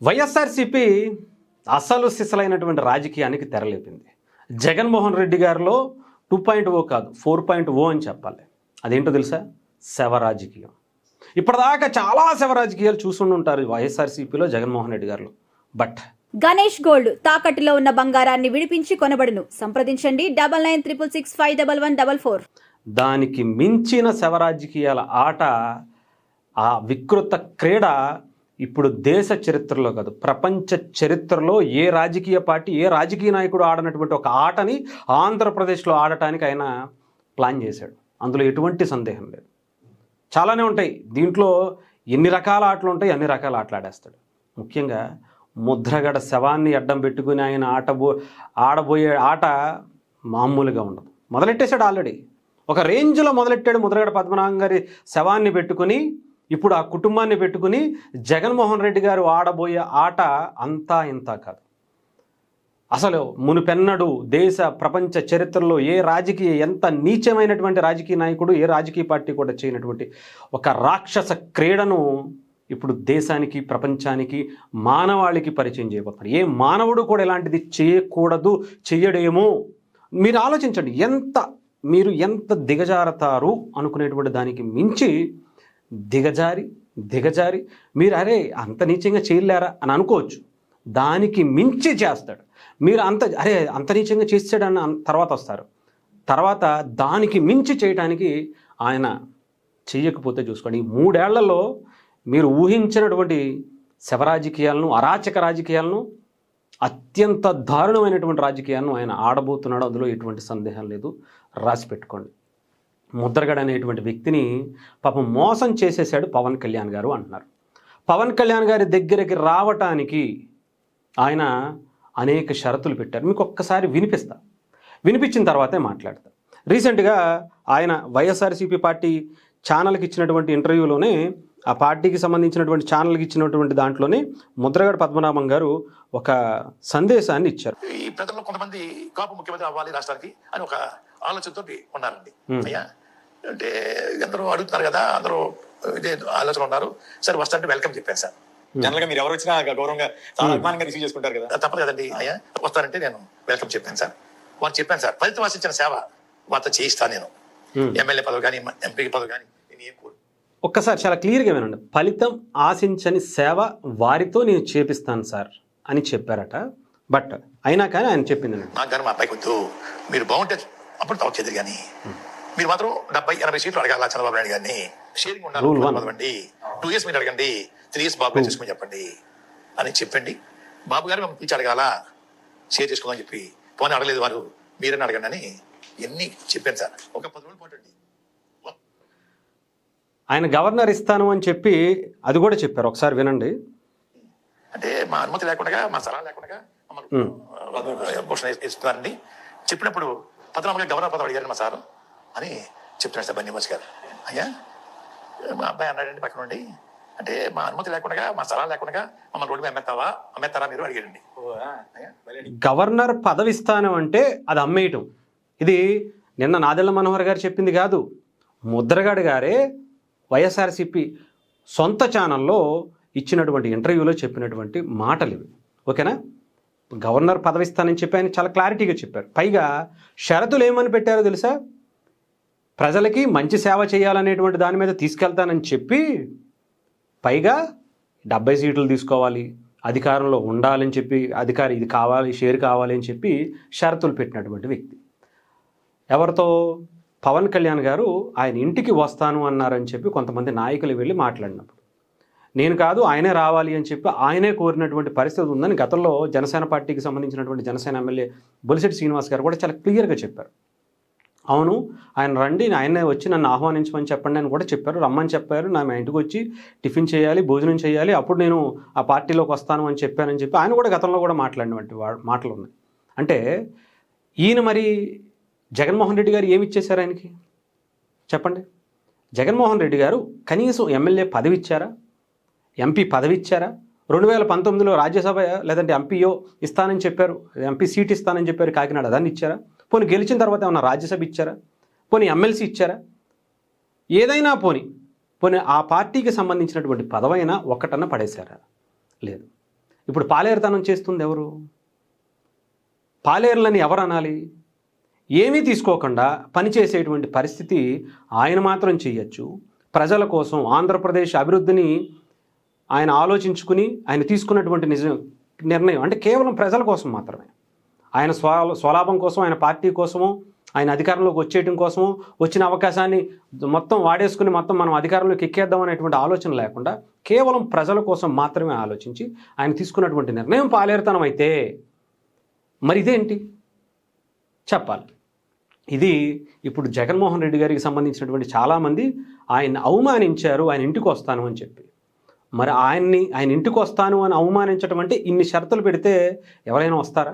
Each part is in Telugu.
వైఎస్ఆర్సీపీ అసలు సిసలైనటువంటి రాజకీయానికి తెరలేపింది. జగన్మోహన్ రెడ్డి గారిలో 2.0 కాదు 4.0 అని చెప్పాలి. అదేంటో తెలుసా? శవ రాజకీయం. ఇప్పటిదాకా చాలా శవ రాజకీయాలు చూసుండి ఉంటారు వైఎస్ఆర్సీపీలో, జగన్మోహన్ రెడ్డి గారిలో. బట్ గణేష్ గోల్డ్ తాకట్టులో ఉన్న బంగారాన్ని విడిపించి కొనబడును. సంప్రదించండి 9966611144. దానికి మించిన శవ రాజకీయాల ఆట, ఆ వికృత క్రీడ ఇప్పుడు దేశ చరిత్రలో కాదు, ప్రపంచ చరిత్రలో ఏ రాజకీయ పార్టీ, ఏ రాజకీయ నాయకుడు ఆడనటువంటి ఒక ఆటని ఆంధ్రప్రదేశ్లో ఆడటానికి ఆయన ప్లాన్ చేశాడు. అందులో ఎటువంటి సందేహం లేదు. చాలానే ఉంటాయి దీంట్లో, ఎన్ని రకాల ఆటలు ఉంటాయి, అన్ని రకాల ఆటలు ఆడేస్తాడు. ముఖ్యంగా ముద్రగడ శవాన్ని అడ్డం పెట్టుకుని ఆయన ఆడబోయే ఆట మామూలుగా ఉండదు. మొదలెట్టేశాడు ఆల్రెడీ, ఒక రేంజ్లో మొదలెట్టాడు. ముద్రగడ పద్మనాభం గారి శవాన్ని పెట్టుకుని, ఇప్పుడు ఆ కుటుంబాన్ని పెట్టుకుని జగన్మోహన్ రెడ్డి గారు ఆడబోయే ఆట అంతా ఇంతా కాదు. అసలు మునుపెన్నడు దేశ ప్రపంచ చరిత్రలో ఏ రాజకీయ, ఎంత నీచమైనటువంటి రాజకీయ నాయకుడు, ఏ రాజకీయ పార్టీ కూడా చేయనటువంటి ఒక రాక్షస క్రీడను ఇప్పుడు దేశానికి, ప్రపంచానికి, మానవాళికి పరిచయం చేయబోతున్నారు. ఏ మానవుడు కూడా ఇలాంటిది చేయకూడదు, చెయ్యడేమో. మీరు ఆలోచించండి, మీరు ఎంత దిగజారతారు అనుకునేటువంటి దానికి మించి దిగజారి మీరు అరే అంత నీచంగా చేయలేరా అని అనుకోవచ్చు. దానికి మించి చేస్తాడు. మీరు అంత నీచంగా చేస్తాడన్న తర్వాత వస్తారు. తర్వాత దానికి మించి చేయడానికి ఆయన చెయ్యకపోతే చూసుకోండి. ఈ 3 ఏళ్లలో మీరు ఊహించినటువంటి శవ రాజకీయాలను, అరాచక రాజకీయాలను, అత్యంత దారుణమైనటువంటి రాజకీయాలను ఆయన ఆడబోతున్నాడు. అందులో ఎటువంటి సందేహం లేదు. రాసి పెట్టుకోండి. ముద్రగడ అనేటువంటి వ్యక్తిని పాపం మోసం చేసేసాడు పవన్ కళ్యాణ్ గారు అంటున్నారు. పవన్ కళ్యాణ్ గారి దగ్గరికి రావటానికి ఆయన అనేక షరతులు పెట్టారు. మీకు ఒక్కసారి వినిపించిన తర్వాతే మాట్లాడతారు. రీసెంట్గా ఆయన వైఎస్ఆర్సీపీ పార్టీ ఛానల్కి ఇచ్చినటువంటి ఇంటర్వ్యూలోనే, ఆ పార్టీకి సంబంధించినటువంటి ఛానల్కి ఇచ్చినటువంటి దాంట్లోనే ముద్రగడ పద్మనాభం గారు ఒక సందేశాన్ని ఇచ్చారు. ఈ ప్రజల్లో కొంతమంది కాపు ముఖ్యమంత్రి అవ్వాలి రాష్ట్రానికి అని ఒక ఆలోచనతో ఉన్నారండి. అయ్యా అంటే అందరూ అడుగుతున్నారు కదా, అందరూ ఇదే ఆలోచన ఉన్నారు. సరే వస్తారంటే వెల్కమ్ చెప్పాను సార్. జనరల్ గా మీరు ఎవరు వచ్చినా గౌరవంగా చాలా అభిమానంగా రిసీవ్ చేసుకుంటారు కదా. తప్పదు కదండి. అయ్యా వస్తారంటే నేను వెల్కమ్ చెప్పాను సార్. వాళ్ళు చెప్పాను సార్, ఫలితం ఆశించిన సేవ వారితో చేయిస్తాను. నేను ఎమ్మెల్యే పదవి కానీ, ఎంపీ పదవి కానీ నేను ఏం కోరు. ఒక్కసారి చాలా క్లియర్గా వినండి. ఫలితం ఆశించని సేవ వారితో నేను చేపిస్తాను సార్ అని చెప్పారట. బట్ అయినా కానీ ఆయన చెప్పింది, నాకు కానీ మా అబ్బాయికి వద్దు, మీరు బాగుంటే అప్పుడు తవ్వ చేద్దరు కానీ మీరు మాత్రం 70-80 సీట్లు అడగాల చంద్రబాబు నాయుడు గారిని. షేరింగ్ ఉండాలి. 2 years మీరు అడగండి, 3 years బాబు గారు చేసుకుని చెప్పండి అని చెప్పండి. బాబు గారు మేము పిలిచి అడగాల, షేర్ చేసుకోమని చెప్పి. పోనీ అడగలేదు వారు, మీరని అడగండి అని ఎన్ని చెప్పాను సార్. ఒక 10 రోజుల పాటు అండి ఆయన గవర్నర్ ఇస్తాను అని చెప్పి అది కూడా చెప్పారు. ఒకసారి వినండి. అంటే మా అనుమతి లేకుండా, మా సలహా లేకుండా ఘోషణ ఇస్తున్నారండి. చెప్పినప్పుడు పద్మనాభం గవర్నర్ పదవి అడిగారు మా సార్ అని చెప్తున్నాడు సార్ బన్నీమోజ్ గారు. అయ్యా మా అబ్బాయి అన్నాడండి పక్కన నుండి, అంటే మా అనుమతి లేకుండా, మా సలహా లేకుండా మమ్మల్ని రోడ్డు మీద అమ్మేస్తారా మీరు అడిగారండి. గవర్నర్ పదవి ఇస్తాను అంటే అది అమ్మేయటం. ఇది నిన్న నాదెళ్ల మనోహర్ గారు చెప్పింది కాదు, ముద్రగడ గారే వైఎస్ఆర్సీపీ సొంత ఛానల్లో ఇచ్చినటువంటి ఇంటర్వ్యూలో చెప్పినటువంటి మాటలు ఇవి. ఓకేనా? గవర్నర్ పదవి ఇస్తానని చెప్పి ఆయన చాలా క్లారిటీగా చెప్పారు. పైగా షరతులు ఏమని పెట్టారో తెలుసా? ప్రజలకి మంచి సేవ చేయాలనేటువంటి దాని మీద తీసుకెళ్తానని చెప్పి, పైగా 70 సీట్లు తీసుకోవాలి, అధికారంలో ఉండాలని చెప్పి, ఇది కావాలి, షేర్ కావాలి అని చెప్పి షరతులు పెట్టినటువంటి వ్యక్తి. ఎవరితో? పవన్ కళ్యాణ్ గారు ఆయన ఇంటికి వస్తాను అన్నారని చెప్పి కొంతమంది నాయకులు వెళ్ళి మాట్లాడినప్పుడు, నేను కాదు ఆయనే రావాలి అని చెప్పి ఆయనే కోరినటువంటి పరిస్థితి ఉందని గతంలో జనసేన పార్టీకి సంబంధించినటువంటి జనసేన ఎమ్మెల్యే బొలిశెట్టి శ్రీనివాస్ గారు కూడా చాలా క్లియర్గా చెప్పారు. అవును, ఆయన రండి, ఆయనే వచ్చి నన్ను ఆహ్వానించమని చెప్పండి అని కూడా చెప్పారు. రమ్మని చెప్పారు, నా ఇంటికి వచ్చి టిఫిన్ చేయాలి, భోజనం చేయాలి, అప్పుడు నేను ఆ పార్టీలోకి వస్తాను అని చెప్పానని చెప్పి ఆయన కూడా గతంలో కూడా మాట్లాడినటువంటి మాటలు ఉన్నాయి. అంటే ఈయన మరి జగన్మోహన్ రెడ్డి గారు ఏమి ఇచ్చేశారు ఆయనకి చెప్పండి? జగన్మోహన్ రెడ్డి గారు కనీసం ఎమ్మెల్యే పదవి ఇచ్చారా? ఎంపీ పదవి ఇచ్చారా? 2019లో రాజ్యసభ లేదంటే ఎంపీయో ఇస్తానని చెప్పారు, ఎంపీ సీట్ ఇస్తానని చెప్పారు కాకినాడ, దాన్ని ఇచ్చారా? పోనీ గెలిచిన తర్వాత ఏమన్నా రాజ్యసభ ఇచ్చారా? పోనీ ఎమ్మెల్సీ ఇచ్చారా? ఏదైనా పోనీ ఆ పార్టీకి సంబంధించినటువంటి పదవైనా ఒక్కటన్నా పడేశారా? లేదు. ఇప్పుడు పాలేరుతనం చేస్తుంది ఎవరు? పాలేరులని ఎవరు అనాలి? ఏమీ తీసుకోకుండా పనిచేసేటువంటి పరిస్థితి ఆయన మాత్రం చేయొచ్చు. ప్రజల కోసం ఆంధ్రప్రదేశ్ అభివృద్ధిని ఆయన ఆలోచించుకుని ఆయన తీసుకున్నటువంటి నిర్ణయం అంటే కేవలం ప్రజల కోసం మాత్రమే. ఆయన స్వలాభం కోసం, ఆయన పార్టీ కోసమో, ఆయన అధికారంలోకి వచ్చేయడం కోసమో, వచ్చిన అవకాశాన్ని మొత్తం వాడేసుకుని మొత్తం మనం అధికారంలోకి ఎక్కేద్దాం అనేటువంటి ఆలోచన లేకుండా కేవలం ప్రజల కోసం మాత్రమే ఆలోచించి ఆయన తీసుకున్నటువంటి నిర్ణయం పాలేరుతనం అయితే మరి ఇదేంటి చెప్పాలి. ఇది ఇప్పుడు జగన్మోహన్ రెడ్డి గారికి సంబంధించినటువంటి చాలామంది ఆయన అవమానించారు, ఆయన ఇంటికి వస్తాను అని చెప్పి. మరి ఆయన ఇంటికి వస్తాను అని అవమానించడం అంటే ఇన్ని షరతులు పెడితే ఎవరైనా వస్తారా?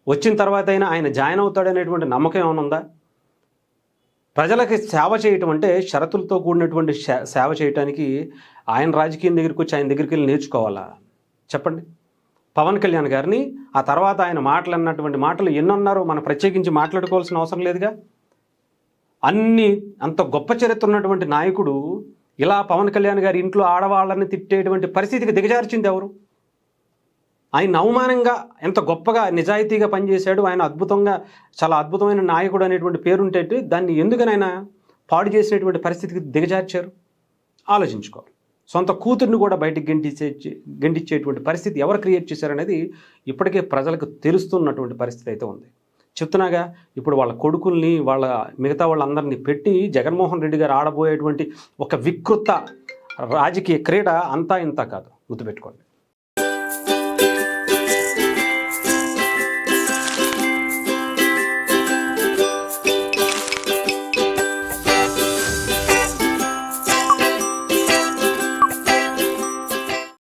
వచ్చిన తర్వాత అయినా ఆయన జాయిన్ అవుతాడనేటువంటి నమ్మకం ఏమైనా ఉందా? ప్రజలకి సేవ చేయటం అంటే షరతులతో కూడినటువంటి సేవ చేయటానికి ఆయన రాజకీయం దగ్గరికి వచ్చి ఆయన దగ్గరికి వెళ్ళి నేర్చుకోవాలా చెప్పండి? పవన్ కళ్యాణ్ గారిని ఆ తర్వాత ఆయన మాటలు మాటలు ఎన్నన్నారో మనం ప్రత్యేకించి మాట్లాడుకోవాల్సిన అవసరం లేదుగా. అంత గొప్ప చరిత్ర ఉన్నటువంటి నాయకుడు ఇలా పవన్ కళ్యాణ్ గారి ఇంట్లో ఆడవాళ్ళని తిట్టేటువంటి పరిస్థితికి దిగజార్చింది ఎవరు? ఆయన అవమానంగా ఎంత గొప్పగా నిజాయితీగా పనిచేశాడు, ఆయన చాలా అద్భుతమైన నాయకుడు అనేటువంటి పేరుంటే దాన్ని ఎందుకని ఆయన పాడు చేసినటువంటి పరిస్థితికి దిగజార్చారు? ఆలోచించుకోవాలి. సొంత కూతుర్ని కూడా బయటికి గెంటించేటువంటి పరిస్థితి ఎవరు క్రియేట్ చేశారనేది ఇప్పటికే ప్రజలకు తెలుస్తున్నటువంటి పరిస్థితి అయితే ఉంది. చెప్తున్నాగా, ఇప్పుడు వాళ్ళ కొడుకుల్ని మిగతా వాళ్ళందరినీ పెట్టి జగన్మోహన్ రెడ్డి గారు ఆడబోయేటువంటి ఒక వికృత రాజకీయ క్రీడ అంతా ఇంత కాదు, గుర్తుపెట్టుకోండి.